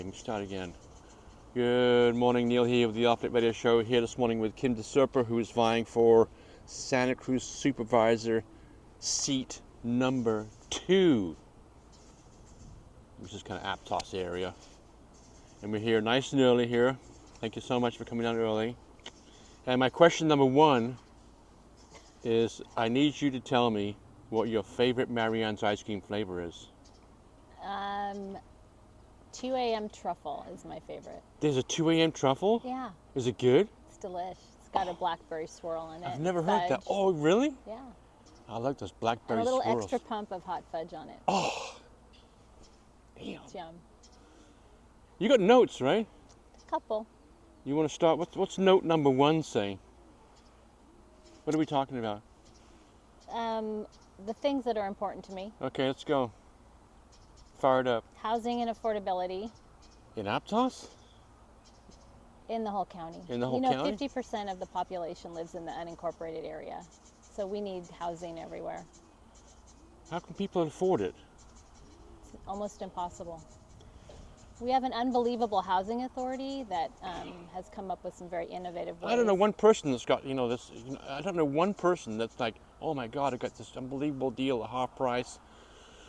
Start again. Good morning, Neil here with the Off-Lit Radio Show. Here this morning with Kim Serpa, who is vying for Santa Cruz Supervisor seat number 2, which is kind of Aptos area. And we're here nice and early here. Thank you so much for coming out early. And my question number 1 is, I need you to tell me what your favorite Marianne's ice cream flavor is. 2 a.m. truffle is my favorite. There's a 2 a.m. truffle? Yeah. Is it good? It's delish. It's got a blackberry swirl in it. I've never heard that. Fudge. Oh, really? Yeah. I like those blackberry And a little swirls. extra pump of hot fudge on it. Oh, damn. It's yum. You got notes, right? A couple. You want to start? What's note number 1 say? What are we talking about? The things that are important to me. Okay, let's go. Fire it up. Housing and affordability In Aptos? in the whole county. In the whole county? county? 50% of the population lives in the unincorporated area. So we need housing everywhere. How can people afford it? It's almost impossible. We have an unbelievable housing authority that has come up with some very innovative ways. I don't know one person that's got, this. I don't know one person that's like, oh my God, I got this unbelievable deal at half price,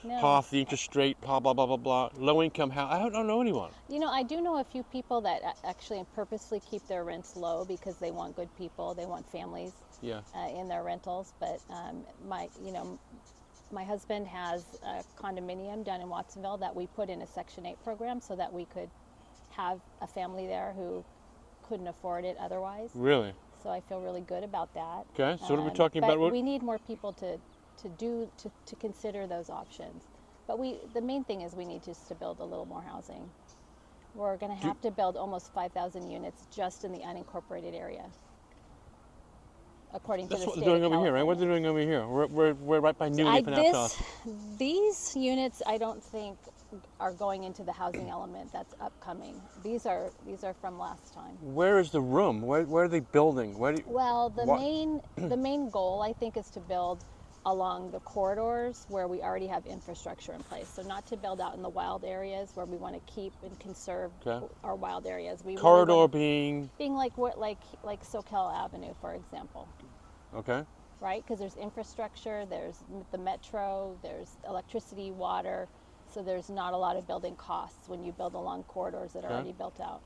No. half the interest rate, blah, blah, blah, blah, blah. Low income house. I don't know anyone. I do know a few people that actually purposely keep their rents low because they want good people, they want families Yeah. in their rentals. But my husband has a condominium down in Watsonville that we put in a Section 8 program so that we could have a family there who couldn't afford it otherwise. Really? So I feel really good about that. Okay, so what are we talking but about? We need more people to consider those options. But the main thing is we need just to build a little more housing. We're going to have to build almost 5,000 units just in the unincorporated area, according to the That's what state they're doing of over here, right? What are they doing over here? We're right by New Leaf and Aptos. These units I don't think are going into the housing element that's upcoming. These are from last time. Where is the room? Where are they building? Well, the main goal I think is to build along the corridors where we already have infrastructure in place. So not to build out in the wild areas where we want to keep and conserve our wild areas. We Corridor really being like Soquel Avenue, for example. Okay. Right? Because there's infrastructure, there's the metro, there's electricity, water, so there's not a lot of building costs when you build along corridors that are already built out.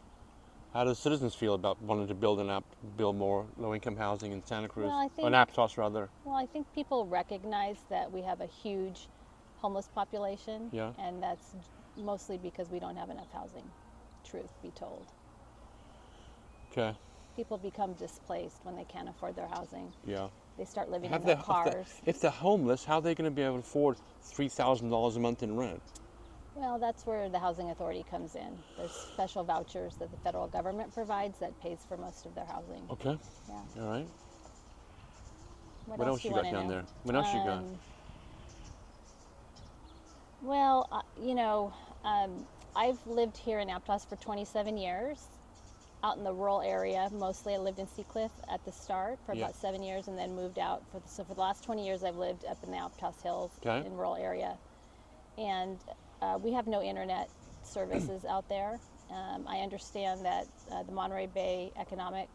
How do citizens feel about wanting to build more low-income housing in Santa Cruz? Well, or in Aptos, rather. Well, I think people recognize that we have a huge homeless population, and that's mostly because we don't have enough housing, truth be told. Okay. People become displaced when they can't afford their housing. Yeah. They start living in their cars. If they're homeless, how are they going to be able to afford $3,000 a month in rent? Well, that's where the housing authority comes in. There's special vouchers that the federal government provides that pays for most of their housing. Okay. Yeah. All right. What else you got down there? What else you got? Well, I've lived here in Aptos for 27 years, out in the rural area. Mostly I lived in Seacliff at the start for about 7 years and then moved out. So for the last 20 years I've lived up in the Aptos Hills in rural area. And we have no internet services out there. I understand that the Monterey Bay Economic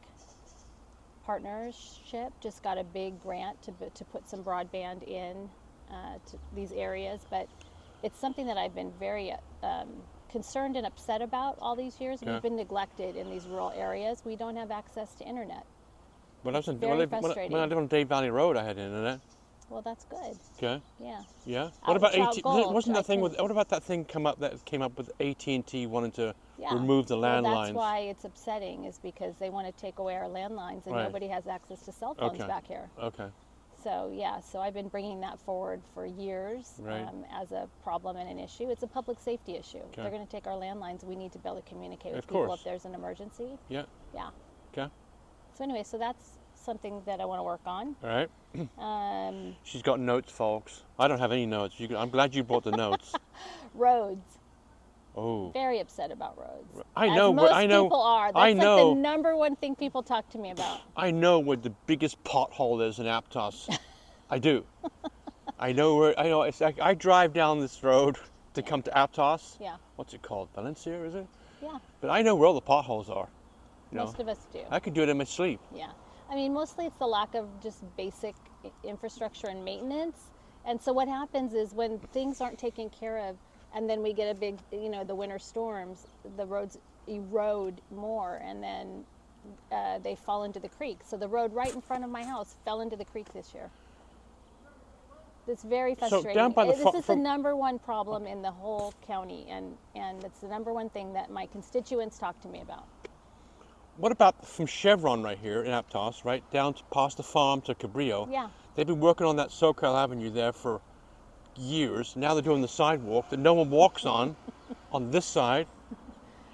Partnership just got a big grant to put some broadband in to these areas, but it's something that I've been very concerned and upset about all these years. We've been neglected in these rural areas. We don't have access to internet. When I frustrating. lived on Dave Valley Road, I had internet. Well, that's good. Okay. Yeah. Yeah. What about AT? Wasn't that thing with? What about that thing that came up with AT&T wanting to remove the landlines? Well, that's why it's upsetting, is because they want to take away our landlines, and nobody has access to cell phones back here. Okay. So I've been bringing that forward for years as a problem and an issue. It's a public safety issue. If they're going to take our landlines, we need to be able to communicate with people if there's an emergency. Yeah. Yeah. Okay. So anyway, that's something that I want to work on. All right. She's got notes, folks. I don't have any notes. I'm glad you brought the notes. Roads. Oh. Very upset about roads. I know. Most I know. people are. That's I know. like the number one thing people talk to me about. I know where the biggest pothole is in Aptos. I do. I know where. I know. It's like I drive down this road to come to Aptos. Yeah. What's it called? Valencia, is it? Yeah. But I know where all the potholes are. You know, Most of us do. I could do it in my sleep. Yeah. I mean, mostly it's the lack of just basic infrastructure and maintenance. And so what happens is when things aren't taken care of, and then we get a big, the winter storms, the roads erode more, and then they fall into the creek. So the road right in front of my house fell into the creek this year. It's very frustrating. So down by the this is the number one problem in the whole county, and it's the number one thing that my constituents talk to me about. What about from Chevron right here in Aptos, right down to past the farm to Cabrillo? Yeah. They've been working on that SoCal Avenue there for years. Now they're doing the sidewalk that no one walks on this side.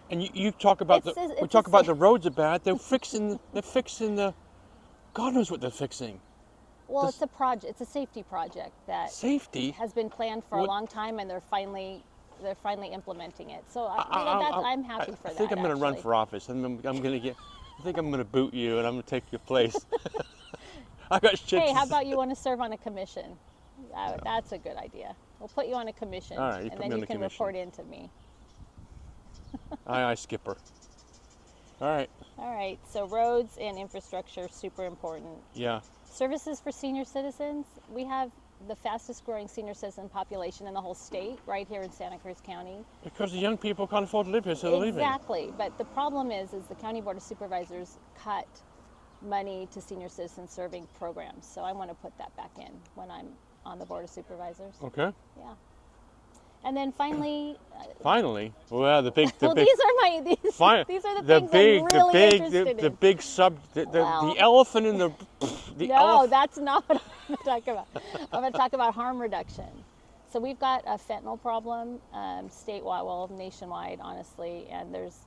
And you talk about we talk about the roads are bad. They're fixing the God knows what they're fixing. Well, it's a project. It's a safety project that has been planned for a long time, and they're finally implementing it. So I'm happy for that. I think I'm going to run for office, and I'm going to I think I'm going to boot you, and I'm going to take your place. I got shit. Hey, how about you want to serve on a commission? That's a good idea. We'll put you on a commission, all right, and then you can report into me. Aye, Skipper. All right. All right. So roads and infrastructure super important. Yeah. Services for senior citizens. We have the fastest growing senior citizen population in the whole state, right here in Santa Cruz County. Because the young people can't afford to live here, so they're leaving. Exactly. But the problem is the County Board of Supervisors cut money to senior citizen serving programs. So I want to put that back in when I'm on the Board of Supervisors. Okay. Yeah. And then finally. Well, the big. Well, these are the things I'm really interested in. The elephant in the. That's not what I'm going to talk about. I'm going to talk about harm reduction. So we've got a fentanyl problem statewide, well, nationwide, honestly, and there's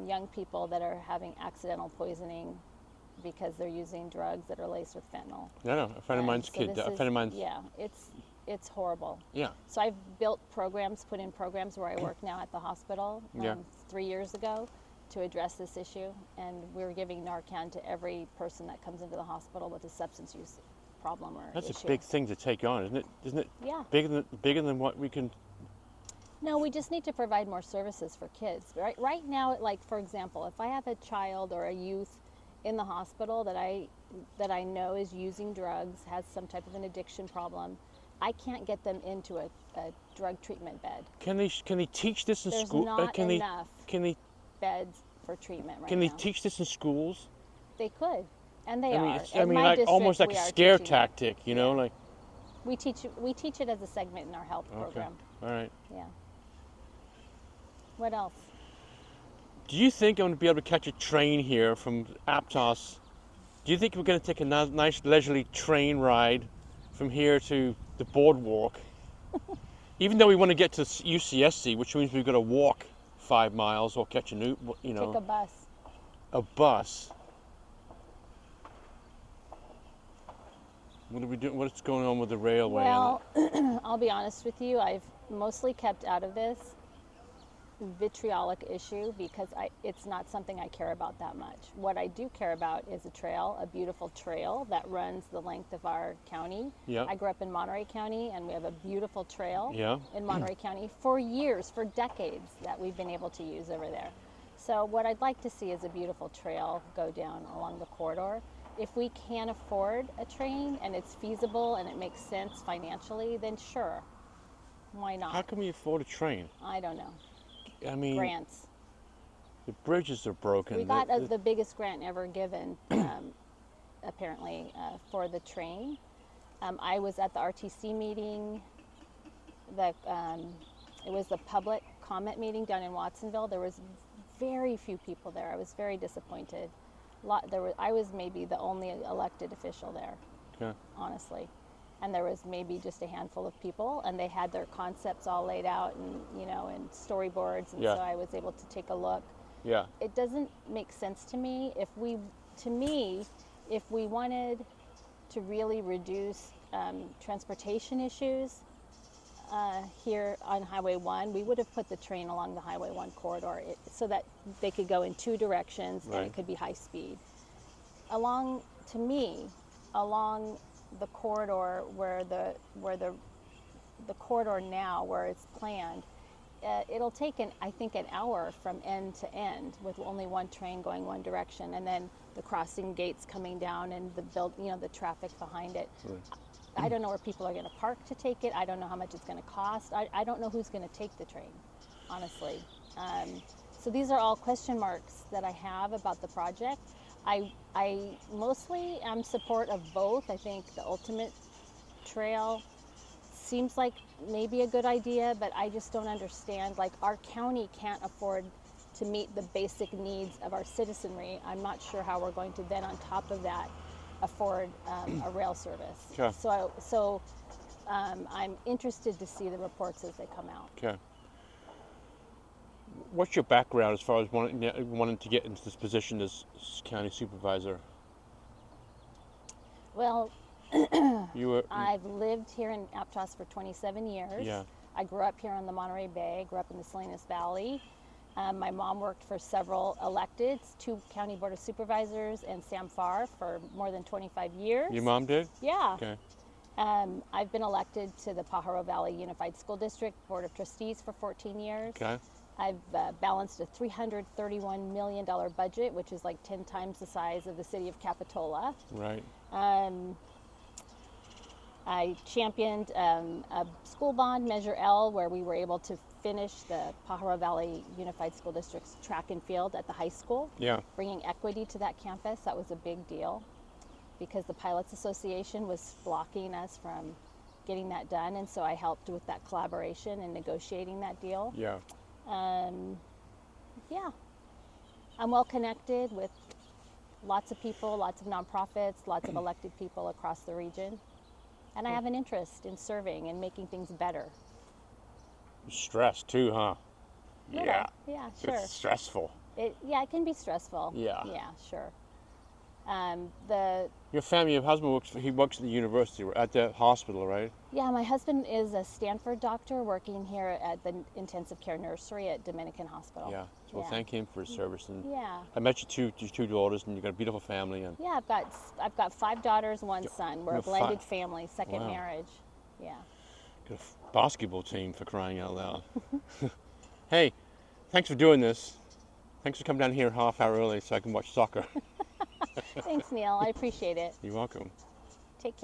young people that are having accidental poisoning because they're using drugs that are laced with fentanyl. No, a friend of mine's kid. Yeah, it's horrible. Yeah. So I've put in programs where I work now at the hospital 3 years ago to address this issue, and we're giving Narcan to every person that comes into the hospital with a substance use problem or That's issue. a big thing to take on, isn't it? Isn't it? Yeah. Bigger than what we can. No, we just need to provide more services for kids. Right now, like for example, if I have a child or a youth in the hospital that I know is using drugs, has some type of an addiction problem, I can't get them into a drug treatment bed. Can they teach this in school? There's not enough beds for treatment right now. Can they teach this in schools? They could, and they are. In my like district, almost like a scare teaching tactic, you know, like. We teach it as a segment in our health program. All right. Yeah. What else? Do you think I'm going to be able to catch a train here from Aptos? Do you think we're going to take a nice leisurely train ride from here to the boardwalk? Even though we want to get to UCSC, which means we've got to walk 5 miles or catch take a bus. A bus. What are we doing? What's going on with the railway? Well, I'll be honest with you. I've mostly kept out of this vitriolic issue because it's not something I care about that much. What I do care about is a beautiful trail that runs the length of our county. Yeah. I grew up in Monterey County, and we have a beautiful trail in Monterey County for decades that we've been able to use over there. So what I'd like to see is a beautiful trail go down along the corridor. If we can afford a train and it's feasible and it makes sense financially, then sure, why not? How can we afford a train? I don't know. I mean, grants. The bridges are broken. We got the biggest grant ever given, apparently, for the train. I was at the RTC meeting. It was the public comment meeting down in Watsonville. There was very few people there. I was very disappointed. I was maybe the only elected official there, honestly. And there was maybe just a handful of people, and they had their concepts all laid out and storyboards, and so I was able to take a look. Yeah. It doesn't make sense to me if we wanted to really reduce transportation issues here on Highway 1, we would have put the train along the Highway 1 corridor so that they could go in two directions and it could be high speed. Along the corridor where the corridor now where it's planned, it'll take I think an hour from end to end with only one train going one direction, and then the crossing gates coming down and the traffic behind it. Right. I don't know where people are going to park to take it. I don't know how much it's going to cost. I don't know who's going to take the train, honestly. So these are all question marks that I have about the project. I mostly am support of both. I think the ultimate trail seems like maybe a good idea, but I just don't understand. Like, our county can't afford to meet the basic needs of our citizenry. I'm not sure how we're going to then, on top of that, afford a rail service. Okay. So I'm interested to see the reports as they come out. Okay. What's your background as far as wanting to get into this position as county supervisor? Well, You I've lived here in Aptos for 27 years. Yeah. I grew up here on the Monterey Bay, grew up in the Salinas Valley. My mom worked for several electeds, 2 county board of supervisors and Sam Farr for more than 25 years. Your mom did? Yeah. Okay. I've been elected to the Pajaro Valley Unified School District Board of Trustees for 14 years. Okay. I've balanced a $331 million budget, which is like 10 times the size of the city of Capitola. Right. I championed a school bond, Measure L, where we were able to finish the Pajaro Valley Unified School District's track and field at the high school. Yeah. Bringing equity to that campus, that was a big deal because the Pilots Association was blocking us from getting that done, and so I helped with that collaboration and negotiating that deal. Yeah. Yeah, I'm well connected with lots of people, lots of nonprofits, lots of elected people across the region. And I have an interest in serving and making things better. Stress too, huh? Yeah. Yeah, sure. It's stressful. It can be stressful. Yeah. Yeah, sure. Your family, your husband works at the university, at the hospital, right? Yeah, my husband is a Stanford doctor working here at the intensive care nursery at Dominican Hospital. Yeah. So we'll thank him for his service. And yeah. I met your two daughters, and you got a beautiful family. And yeah, I've got 5 daughters, 1 son. We're a blended family, second marriage. Yeah. Got a basketball team, for crying out loud. Hey, thanks for doing this. Thanks for coming down here a half hour early so I can watch soccer. Thanks, Neil. I appreciate it. You're welcome.